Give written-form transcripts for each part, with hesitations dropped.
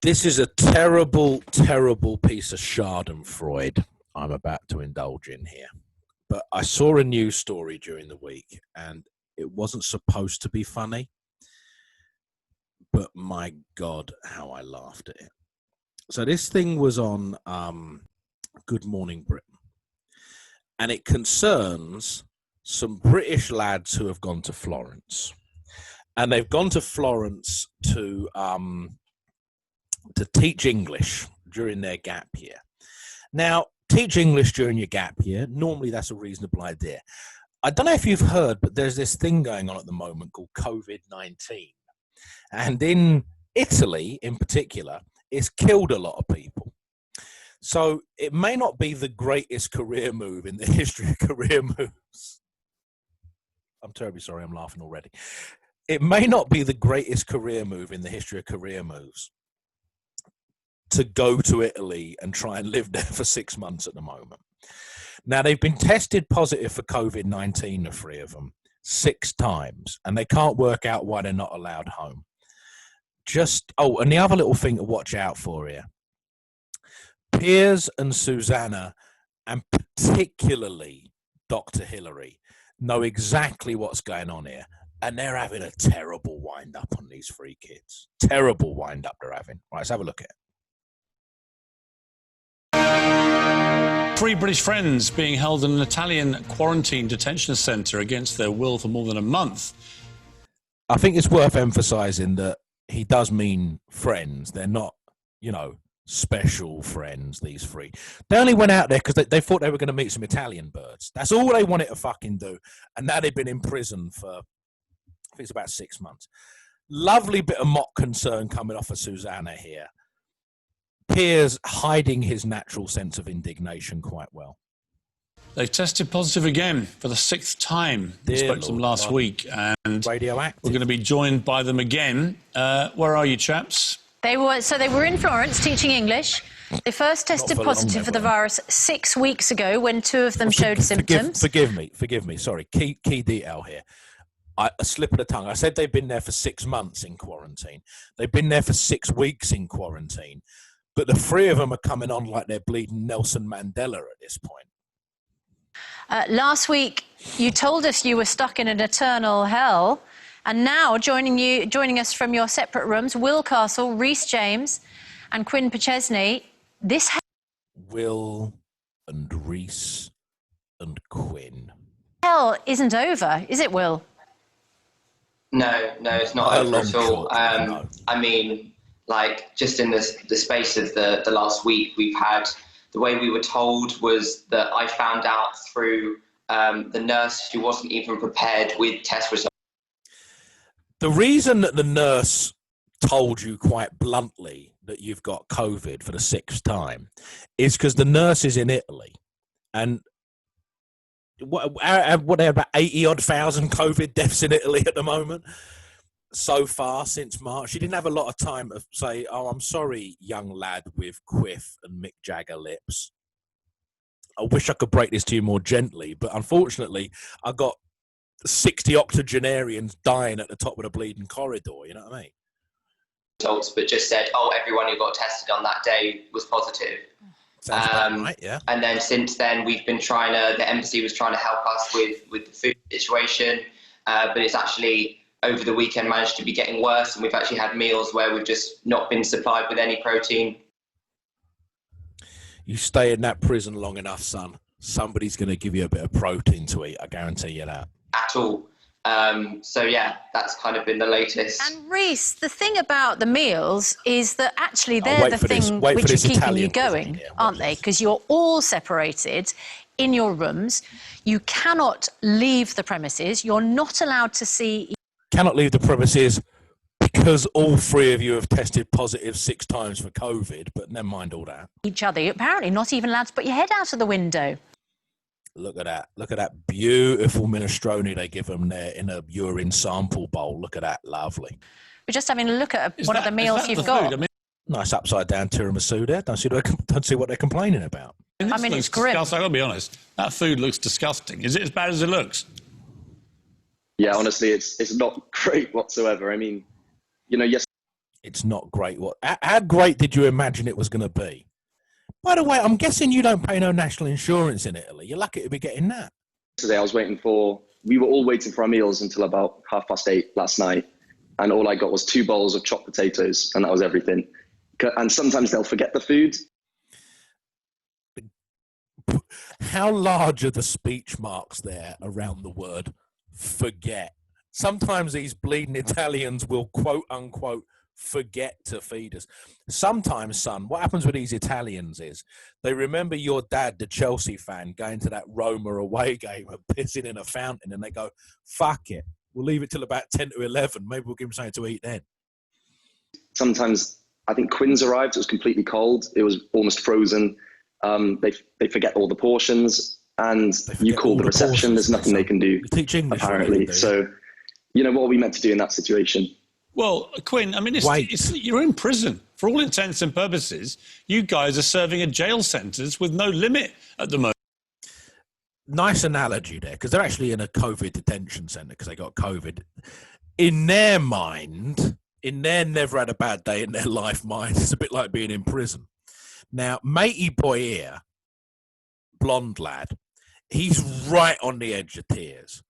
This is a terrible, terrible piece of Schadenfreude I'm about to indulge in here. But I saw a news story during the week, and it wasn't supposed to be funny. But my God, how I laughed at it. So this thing was on Good Morning Britain, and it concerns some British lads who have gone to Florence. And they've gone to Florence to teach English during their gap year. Now, teach English during your gap year, normally that's a reasonable idea. I don't know if you've heard, but there's this thing going on at the moment called COVID-19. And in Italy, in particular, it's killed a lot of people. So it may not be the greatest career move in the history of career moves. I'm terribly sorry, I'm laughing already. It may not be the greatest career move in the history of career moves to go to Italy and try and live there for 6 months at the moment. Now, they've been tested positive for COVID-19, the three of them, 6 times, and they can't work out why they're not allowed home. And the other little thing to watch out for here, Piers and Susanna, and particularly Dr. Hillary, know exactly what's going on here, and they're having a terrible wind-up on these 3 kids. Terrible wind-up they're having. Right, let's have a look at it. 3 British friends being held in an Italian quarantine detention centre against their will for more than a month. I think it's worth emphasising that he does mean friends. They're not, special friends, these 3. They only went out there because they thought they were going to meet some Italian birds. That's all they wanted to fucking do. And now they've been in prison for, I think it's about 6 months. Lovely bit of mock concern coming off of Susanna here. Piers hiding his natural sense of indignation quite well. They've tested positive again for the 6th time. We spoke to them last week, and radioactive. We're going to be joined by them again. Where are you, chaps? They were in Florence teaching English. They first tested positive for the virus 6 weeks ago when 2 of them showed symptoms. Forgive me. Sorry, key detail here. A slip of the tongue. I said they've been there for 6 months in quarantine. They've been there for 6 weeks in quarantine. But the 3 of them are coming on like they're bleeding Nelson Mandela at this point. Last week, you told us you were stuck in an eternal hell. And now, joining us from your separate rooms, Will Castle, Rhys James and Quinn Pachesney. Will and Rhys and Quinn. Hell isn't over, is it, Will? No, it's not over at all. No. I mean, just in the space of the last week, we've had, the way we were told was that I found out through the nurse who wasn't even prepared with test results. The reason that the nurse told you quite bluntly that you've got COVID for the 6th time is because the nurse is in Italy. And what are there, about 80,000 COVID deaths in Italy at the moment? So far since March, she didn't have a lot of time to say, "Oh, I'm sorry, young lad with quiff and Mick Jagger lips. I wish I could break this to you more gently, but unfortunately, I got 60 octogenarians dying at the top of the bleeding corridor." You know what I mean? Results, but just said, "Oh, everyone who got tested on that day was positive." Sounds about right, yeah. And then since then, we've been the embassy was trying to help us with the food situation, but it's actually, over the weekend, managed to be getting worse, and we've actually had meals where we've just not been supplied with any protein. You stay in that prison long enough, son, somebody's going to give you a bit of protein to eat, I guarantee you that. At all. So yeah, that's kind of been the latest. And Rhys, the thing about the meals is that actually they're the thing which are keeping you going, aren't they? Because you're all separated in your rooms. You cannot leave the premises. You're not allowed to see... Cannot leave the premises because all 3 of you have tested positive 6 times for COVID, but never mind all that. Each other. You're apparently not even allowed to put your head out of the window. Look at that. Look at that beautiful minestrone they give them there in a urine sample bowl. Look at that. Lovely. We're just having a look at one of the meals you've got. Nice upside-down tiramisu there. Don't see what they're complaining about. I mean, it's grim. I've got to be honest. That food looks disgusting. Is it as bad as it looks? Yeah, honestly, it's not great whatsoever. I mean, yes. It's not great. How great did you imagine it was going to be? By the way, I'm guessing you don't pay no national insurance in Italy. You're lucky to be getting that. Today we were all waiting for our meals until about 8:30 last night. And all I got was 2 bowls of chopped potatoes, and that was everything. And sometimes they'll forget the food. How large are the speech marks there around the word forget? Sometimes these bleeding Italians will quote unquote forget to feed us. Sometimes, son, what happens with these Italians is they remember your dad, the Chelsea fan, going to that Roma away game and pissing in a fountain, and they go, fuck it, we'll leave it till about 10 to 11. Maybe we'll give him something to eat then. Sometimes, I think Quinn's arrived, it was completely cold. It was almost frozen. They forget all the portions, and you call the reception. There's nothing they can do, you teach English, apparently. So, what are we meant to do in that situation? Well, Quinn, I mean, you're in prison. For all intents and purposes, you guys are serving a jail sentence with no limit at the moment. Nice analogy there, because they're actually in a COVID detention centre because they got COVID. In their mind, in their never had a bad day in their life mind, it's a bit like being in prison. Now, matey boy here, blonde lad, he's right on the edge of tears.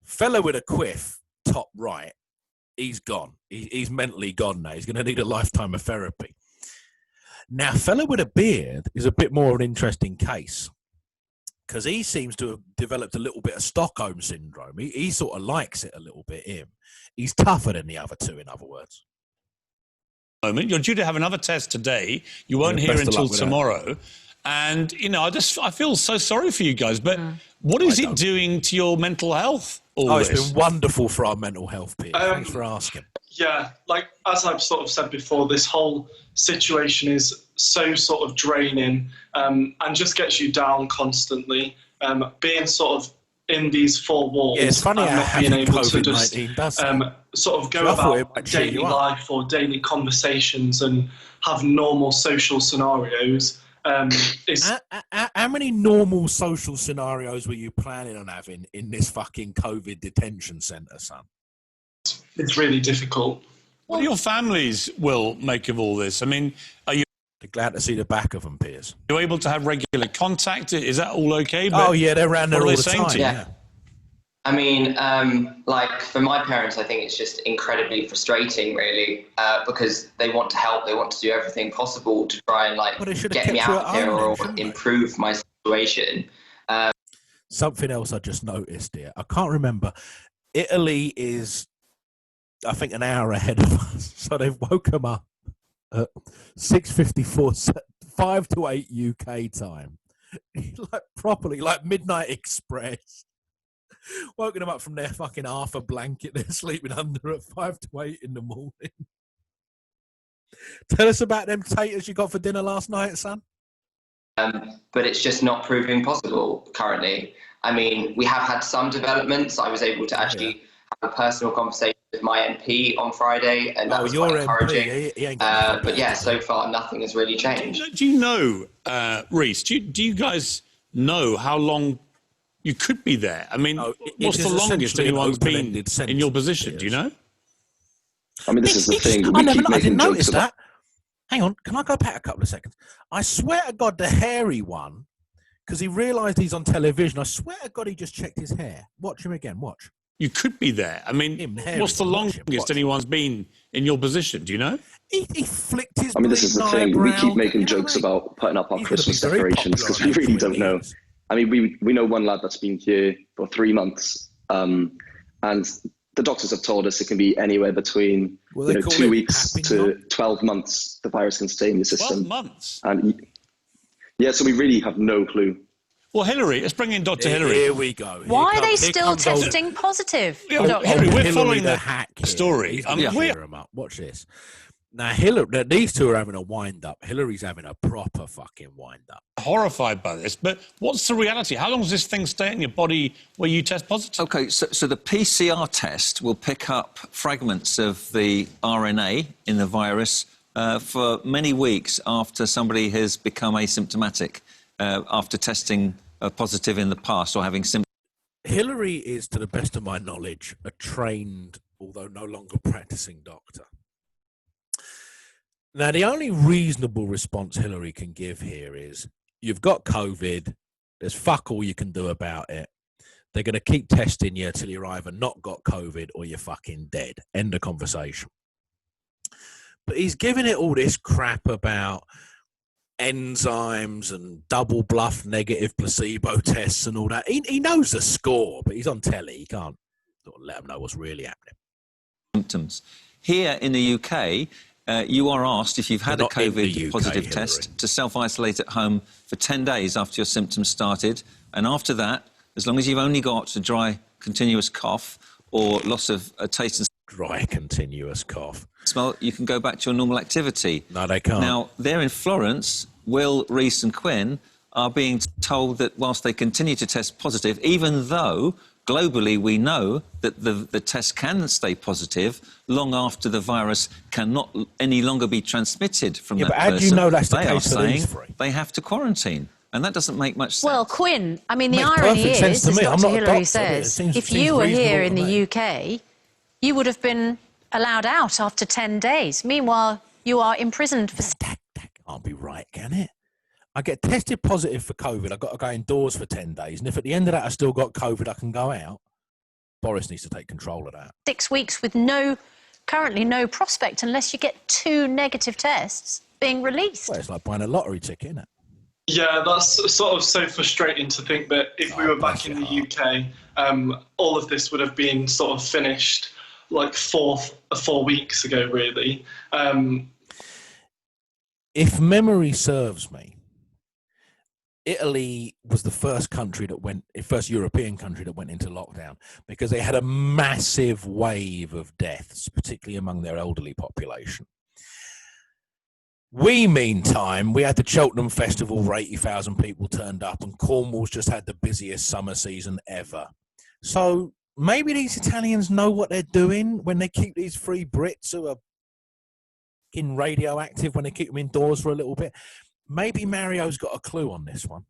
Fellow with a quiff, top right, he's gone. He's mentally gone now. He's going to need a lifetime of therapy. Now, fellow with a beard is a bit more of an interesting case because he seems to have developed a little bit of Stockholm syndrome. He sort of likes it a little bit, him. He's tougher than the other two, in other words. You're due to have another test today. You won't hear until tomorrow. And, I feel so sorry for you guys. But what is it doing to your mental health? It's been wonderful for our mental health, Peter. Thanks for asking. Yeah, like as I've sort of said before, this whole situation is so sort of draining and just gets you down constantly. Being sort of in these 4 walls it's funny and not being able to just sort of go about daily life or daily conversations and have normal social scenarios. How many normal social scenarios were you planning on having in this fucking COVID detention centre, son? It's really difficult. What do your families will make of all this? I mean, are you glad to see the back of them, Piers? Are you able to have regular contact? Is that all okay? They're around there all the time. Yeah. I mean, for my parents, I think it's just incredibly frustrating, really, because they want to help. They want to do everything possible to try and get me out of here or improve my situation. Something else I just noticed here. I can't remember. Italy is, I think, an hour ahead of us. So they've woke them up at 6:54, 5 to 8 UK time. Properly, like Midnight Express. Woken them up from their fucking Arthur blanket they're sleeping under at 5 to 8 in the morning. Tell us about them taters you got for dinner last night, son. But it's just not proving possible currently. I mean, we have had some developments. I was able to actually have a personal conversation with my MP on Friday, and that was quite encouraging. MP, so far nothing has really changed. Do you know, Reese, do you guys know how long you could be there? I mean, what's the longest anyone's been in your position? Do you know? I mean, this is the thing. I didn't notice that. Hang on, can I go back a couple of seconds? I swear to God, the hairy one, because he realised he's on television, I swear to God he just checked his hair. Watch him again, watch. You could be there. I mean, what's the longest anyone's been in your position? Do you know? He flicked his. I mean, this is the thing. We keep making jokes about putting up our Christmas decorations because we really don't know. I mean, we know one lad that's been here for 3 months, and the doctors have told us it can be anywhere between 2 weeks to 12 months. The virus can stay in the system. 12 months? And so we really have no clue. Well, Hillary, let's bring in Dr. Hillary. Here we go. Why are they still testing positive? Hillary, we're following the hack story. Watch this. Now, Hillary, these two are having a wind-up. Hillary's having a proper fucking wind-up. Horrified by this, but what's the reality? How long does this thing stay in your body where you test positive? OK, so the PCR test will pick up fragments of the RNA in the virus for many weeks after somebody has become asymptomatic, after testing positive in the past or having symptoms. Hillary is, to the best of my knowledge, a trained, although no longer practicing doctor. Now, the only reasonable response Hillary can give here is, you've got COVID, there's fuck all you can do about it. They're going to keep testing you till you're either not got COVID or you're fucking dead. End of conversation. But he's giving it all this crap about enzymes and double bluff negative placebo tests and all that. He knows the score, but he's on telly. He can't let them know what's really happening. Symptoms. Here in the UK, you are asked, if you've had a COVID positive test, to self-isolate at home for 10 days after your symptoms started. And after that, as long as you've only got a dry, continuous cough or loss of taste and dry, continuous cough, smell, you can go back to your normal activity. No, they can't. Now, there in Florence, Will, Rees and Quinn are being told that whilst they continue to test positive, even though globally we know that the test can stay positive long after the virus cannot any longer be transmitted from that person. But how do you know that's the case for these three? They have to quarantine. And that doesn't make much sense. Well, Quinn, I mean, the irony is, as Dr. Hillary says, if you were here in the UK, you would have been allowed out after 10 days. Meanwhile, you are imprisoned for... That can't be right, can it? I get tested positive for COVID, I've got to go indoors for 10 days, and if at the end of that I still got COVID, I can go out. Boris needs to take control of that. 6 weeks with currently no prospect unless you get 2 negative tests being released. Well, it's like buying a lottery ticket, isn't it? Yeah, that's sort of so frustrating to think that if we were back in the UK, all of this would have been sort of finished like 4 weeks ago, really. If memory serves me, Italy was the first European country that went into lockdown because they had a massive wave of deaths, particularly among their elderly population. Meantime, we had the Cheltenham Festival where 80,000 people turned up, and Cornwall's just had the busiest summer season ever. So maybe these Italians know what they're doing when they keep these 3 Brits who are radioactive, when they keep them indoors for a little bit. Maybe Mario's got a clue on this one.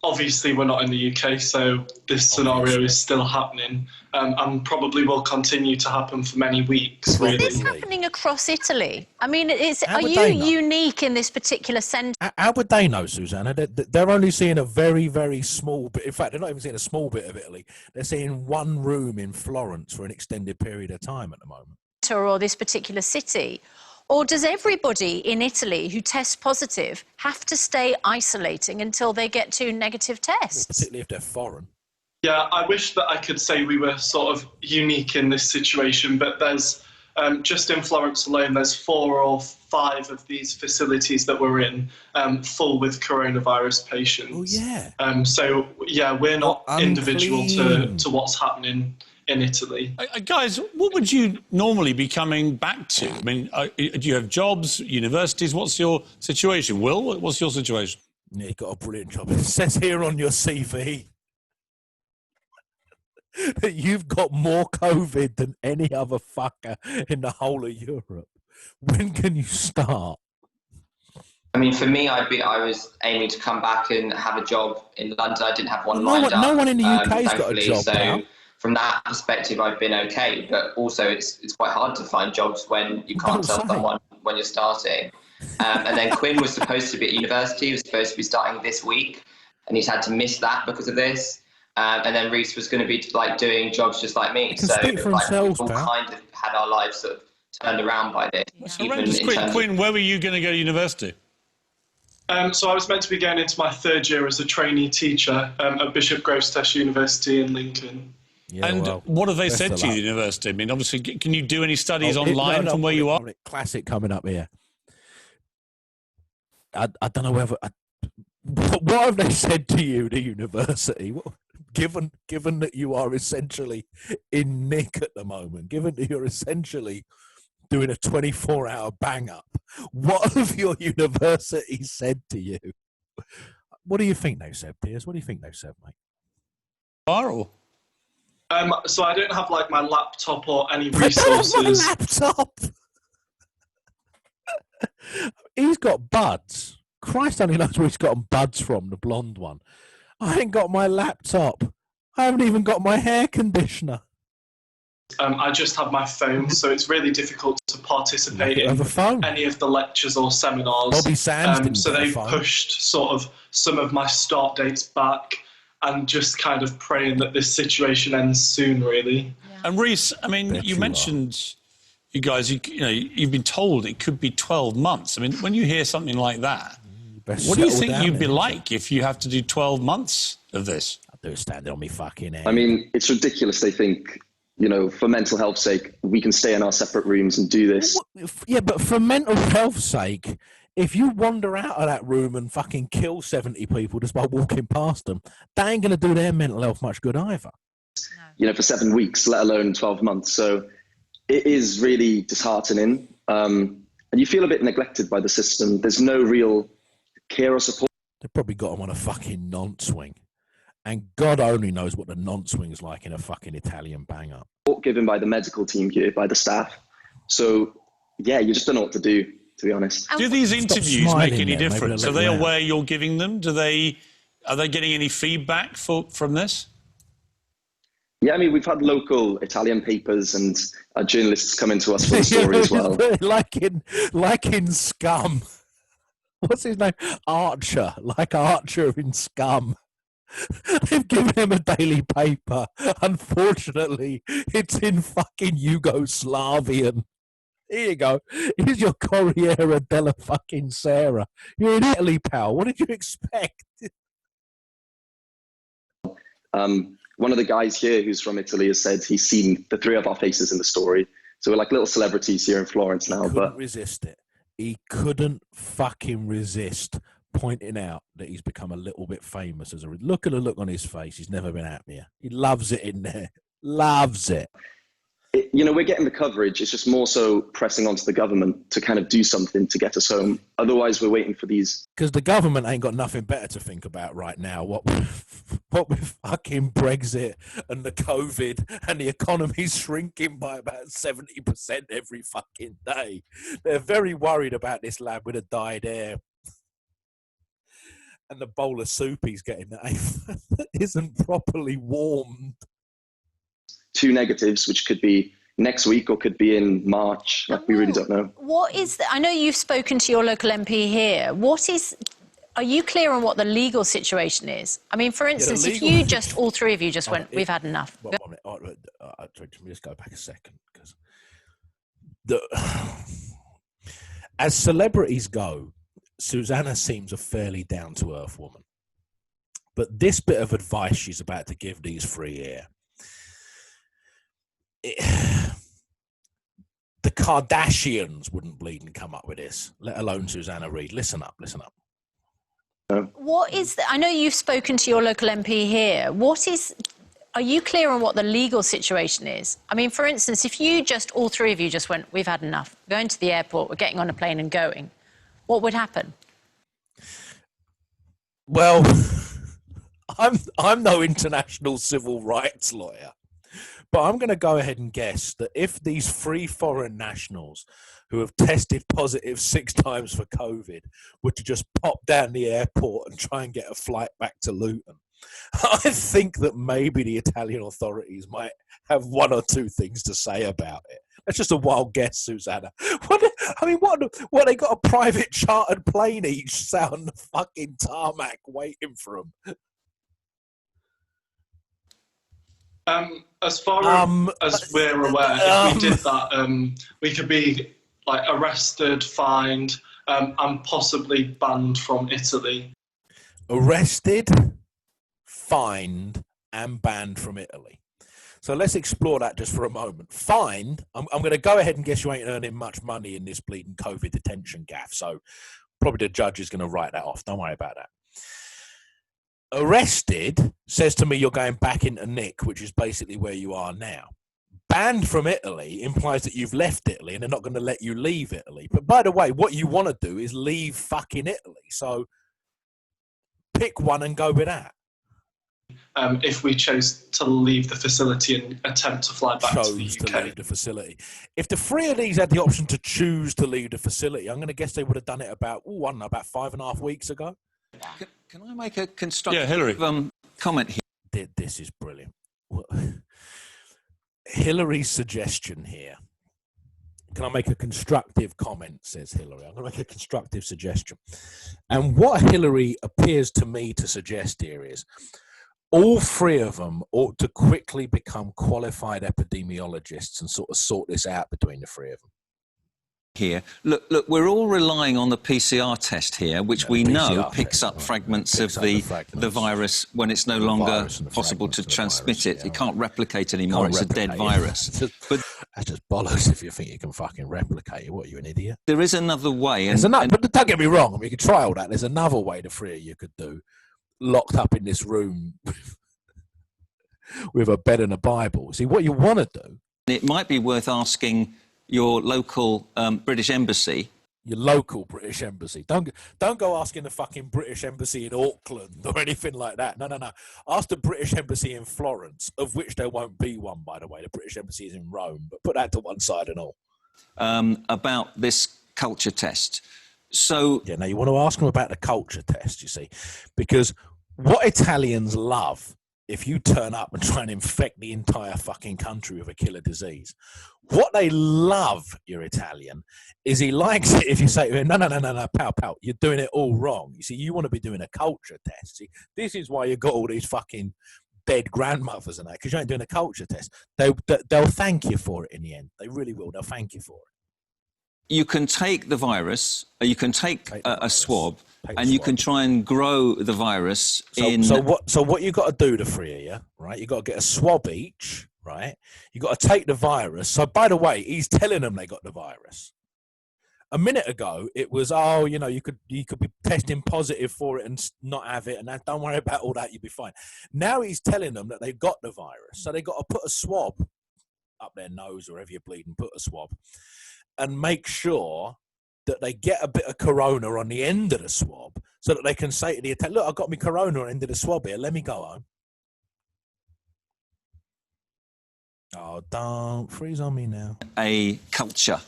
Obviously, we're not in the UK, so this scenario is still happening and probably will continue to happen for many weeks, really. Is this happening across Italy? I mean, are you unique in this particular centre? How would they know, Susanna? They're only seeing a very, very small bit. In fact, they're not even seeing a small bit of Italy. They're seeing one room in Florence for an extended period of time at the moment. Or this particular city. Or does everybody in Italy who tests positive have to stay isolating until they get 2 negative tests? Particularly if they're foreign. Yeah, I wish that I could say we were sort of unique in this situation, but there's, just in Florence alone, there's 4 or 5 of these facilities that we're in full with coronavirus patients. Oh, yeah. So, yeah, we're not individual to what's happening in Italy. Guys, what would you normally be coming back to? I mean, do you have jobs, universities? What's your situation? Will, what's your situation? Yeah, you've got a brilliant job. It says here on your CV that you've got more COVID than any other fucker in the whole of Europe. When can you start? I mean, for me, I was aiming to come back and have a job in London. I didn't have one lined up. No one in the UK's got a job so now. From that perspective, I've been okay. But also, it's quite hard to find jobs when you can't tell someone when you're starting. And then Quinn was supposed to be at university. He was supposed to be starting this week, and he's had to miss that because of this. And then Rees was going to be like doing jobs just like me. So we've all kind of had our lives sort of turned around by this. Yeah. Quinn, where were you going to go to university? So I was meant to be going into my 3rd year as a trainee teacher at Bishop Grosseteste University in Lincoln. Yeah, and what have they said to you at university? I mean, obviously, can you do any studies online from where you are? Classic coming up here. I don't know whether... what have they said to you, the university? Given that you are essentially in nick at the moment, given that you're essentially doing a 24-hour bang-up, what have your university said to you? What do you think they've said, Piers? What do you think they've said, mate? Viral. So I don't have like my laptop or any resources. My laptop. He's got buds. Christ only knows where he's got buds from, the blonde one. I ain't got my laptop. I haven't even got my hair conditioner. I just have my phone, so it's really difficult to participate in any of the lectures or seminars. Bobby Sands so they pushed sort of some of my start dates back, and just kind of praying that this situation ends soon, really. Yeah. And Reece, I mean, you mentioned, you guys, you've been told it could be 12 months. I mean, when you hear something like that, what do you think you'd be like if you have to do 12 months of this? I'll do standing on me fucking head. I mean, it's ridiculous. They think, for mental health's sake, we can stay in our separate rooms and do this. Yeah, but for mental health's sake, if you wander out of that room and fucking kill 70 people just by walking past them, that ain't going to do their mental health much good either. For 7 weeks, let alone 12 months. So it is really disheartening. And you feel a bit neglected by the system. There's no real care or support. They've probably got them on a fucking nonce-swing. And God only knows what the nonce-swing is like in a fucking Italian bang-up. Given by the medical team here, by the staff. So, yeah, you just don't know what to do, to be honest. Do these interviews make any difference? Are they aware you're giving them? Are they getting any feedback from this? Yeah, I mean, we've had local Italian papers and journalists come into us for the story as well. like in Scum. What's his name? Archer. Like Archer in Scum. They've given him a daily paper. Unfortunately, it's in fucking Yugoslavian. Here you go. Here's your Corriere della fucking Sera. You're in Italy, pal. What did you expect? One of the guys here who's from Italy has said he's seen the three of our faces in the story. So we're like little celebrities here in Florence now. Couldn't resist it. He couldn't fucking resist pointing out that he's become a little bit famous as a look at the look on his face. He's never been happier. He loves it in there. Loves it. We're getting the coverage. It's just more so pressing onto the government to kind of do something to get us home. Otherwise, we're waiting for these. Because the government ain't got nothing better to think about right now. What with fucking Brexit and the COVID and the economy shrinking by about 70% every fucking day. They're very worried about this lad with a dyed hair. And the bowl of soup he's getting that isn't properly warmed. 2 negatives, which could be next week or could be in March. We really don't know. I know you've spoken to your local MP here. Are you clear on what the legal situation is? I mean, for instance, if you just, all three of you just went, we've had enough. Let me just go back a second. Because as celebrities go, Susanna seems a fairly down-to-earth woman. But this bit of advice she's about to give these three here, the Kardashians wouldn't bleed and come up with this, let alone Susanna Reid. Listen up. I know you've spoken to your local MP here. Are you clear on what the legal situation is? I mean, for instance, if all three of you just went, we've had enough, we're going to the airport, we're getting on a plane and going, what would happen? Well, I'm no international civil rights lawyer. But I'm going to go ahead and guess that if these 3 foreign nationals who have tested positive 6 times for COVID were to just pop down the airport and try and get a flight back to Luton, I think that maybe the Italian authorities might have 1 or 2 things to say about it. That's just a wild guess, Susanna. What they got a private chartered plane each sat on the fucking tarmac waiting for them. As far as we're aware, if we did that, we could be arrested, fined, and possibly banned from Italy. Arrested, fined, and banned from Italy. So let's explore that just for a moment. Fined, I'm going to go ahead and guess you ain't earning much money in this bleeding COVID detention gaff. So probably the judge is going to write that off. Don't worry about that. Arrested says to me you're going back into Nick, which is basically where you are now. Banned from Italy implies that you've left Italy and they're not going to let you leave Italy. But by the way, what you want to do is leave fucking Italy. So pick one and go with that. If we chose to leave the facility and attempt to fly back to the UK. To leave the facility. If the 3 of these had the option to choose to leave the facility, I'm going to guess they would have done it about 5.5 weeks ago. Can I make a constructive comment here? This is brilliant. Hillary's suggestion here. Can I make a constructive comment, says Hillary. I'm going to make a constructive suggestion. And what Hillary appears to me to suggest here is all three of them ought to quickly become qualified epidemiologists and sort of sort this out between the three of them. Here, look, we're all relying on the PCR test here, which we know picks up fragments of the virus when it's no longer possible to transmit it. It can't replicate anymore. It's a dead virus. That's just bollocks if you think you can fucking replicate it. What, are you an idiot? There is another way. But don't get me wrong. I mean, you could try all that. There's another way the three of you could do, locked up in this room with a bed and a Bible. See, what you want to do... It might be worth asking your local British embassy. Your local British embassy. Don't go asking the fucking British embassy in Auckland or anything like that. No. Ask the British embassy in Florence, of which there won't be one, by the way. The British embassy is in Rome, but put that to one side and all. About this culture test. So... Yeah, now you want to ask them about the culture test, you see, because what Italians love, if you turn up and try and infect the entire fucking country with a killer disease, what they love, your Italian, is he likes it if you say to him, no, pal, you're doing it all wrong. You see, you want to be doing a culture test. See, this is why you got all these fucking dead grandmothers and that, because you ain't doing a culture test. They'll thank you for it in the end. They really will. They'll thank you for it. You can take the virus, you can take a swab, and you can try and grow the virus So what you got to do, the three of you, right? You got to get a swab each, right? You got to take the virus. So, by the way, he's telling them they got the virus. A minute ago, it was, you could be testing positive for it and not have it, and don't worry about all that, you'll be fine. Now he's telling them that they've got the virus, so they got to put a swab up their nose, wherever you're bleeding, put a swab, and make sure that they get a bit of corona on the end of the swab so that they can say to the Italian, look, I've got my corona on the end of the swab here, let me go home. Oh, don't freeze on me now. A culture.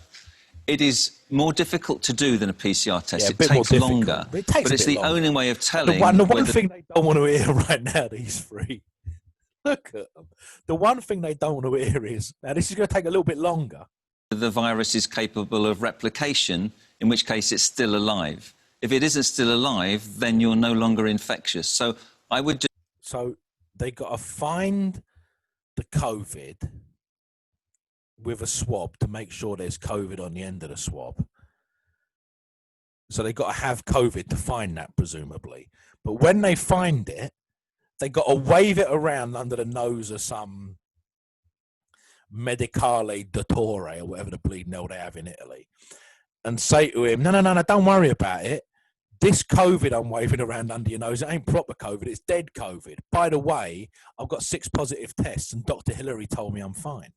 It is more difficult to do than a PCR test. It takes longer, but it's the only way of telling. The one thing they don't want to hear right now, these three, look at them. The one thing they don't want to hear is, now this is going to take a little bit longer. The virus is capable of replication, in which case it's still alive. If it isn't still alive, then you're no longer infectious. So I would... So they got to find the COVID with a swab to make sure there's COVID on the end of the swab. So they got to have COVID to find that, presumably. But when they find it, they got to wave it around under the nose of some Medicale Dottore or whatever the bleeding hell they have in Italy, and say to him, no, don't worry about it. This COVID I'm waving around under your nose, it ain't proper COVID, it's dead COVID. By the way, I've got 6 positive tests and Dr. Hillary told me I'm fine.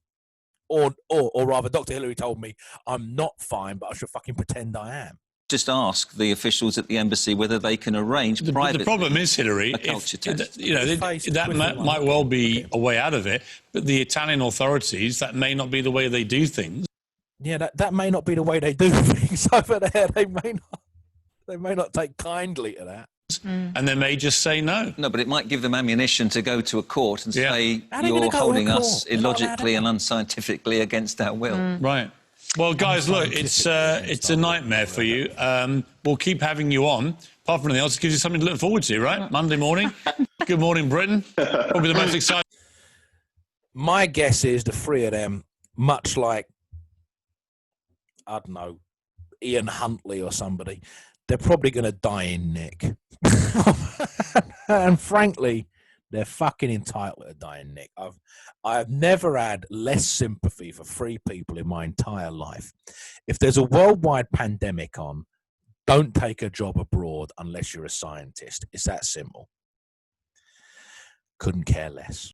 Or rather, Dr. Hillary told me I'm not fine, but I should fucking pretend I am. Just ask the officials at the embassy whether they can arrange privately. The problem is, Hillary, a culture test. That might well be a way out of it, but the Italian authorities, that may not be the way they do things. Yeah, that may not be the way they do things over there. They may not take kindly to that. And they may just say no. No, but it might give them ammunition to go to a court and say you're holding us illogically and unscientifically against our will. Right. Well, guys, look, it's a nightmare for you. We'll keep having you on. Apart from anything else, it gives you something to look forward to, right? Monday morning. Good morning, Britain. Probably the most exciting. My guess is the three of them, much like, I don't know, Ian Huntley or somebody, they're probably going to die in Nick. And frankly, they're fucking entitled to die in Nick. I've never had less sympathy for 3 people in my entire life. If there's a worldwide pandemic on, don't take a job abroad unless you're a scientist. It's that simple. Couldn't care less.